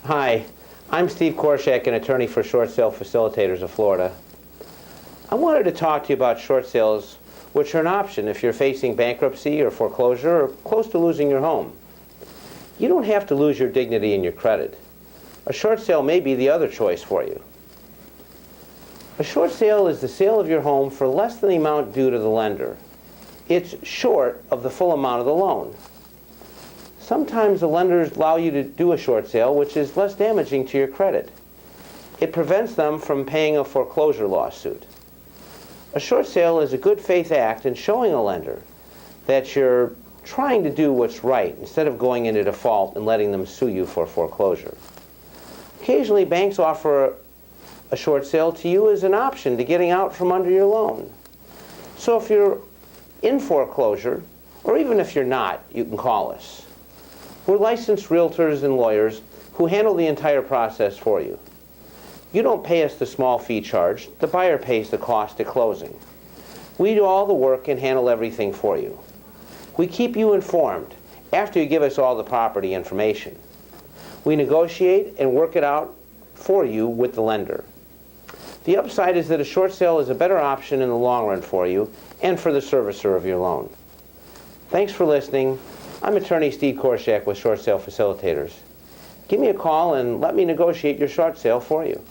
Hi, I'm Steve Korshak, an attorney for Short Sale Facilitators of Florida. I wanted to talk to you about short sales, which are an option if you're facing bankruptcy or foreclosure or close to losing your home. You don't have to lose your dignity and your credit. A short sale may be the other choice for you. A short sale is the sale of your home for less than the amount due to the lender. It's short of the full amount of the loan. Sometimes the lenders allow you to do a short sale, which is less damaging to your credit. It prevents them from paying a foreclosure lawsuit. A short sale is a good faith act in showing a lender that you're trying to do what's right instead of going into default and letting them sue you for foreclosure. Occasionally, banks offer a short sale to you as an option to getting out from under your loan. So if you're in foreclosure, or even if you're not, you can call us. We're licensed realtors and lawyers who handle the entire process for you. You don't pay us the small fee charged. The buyer pays the cost at closing. We do all the work and handle everything for you. We keep you informed after you give us all the property information. We negotiate and work it out for you with the lender. The upside is that a short sale is a better option in the long run for you and for the servicer of your loan. Thanks for listening. I'm attorney Steve Korshak with Short Sale Facilitators. Give me a call and let me negotiate your short sale for you.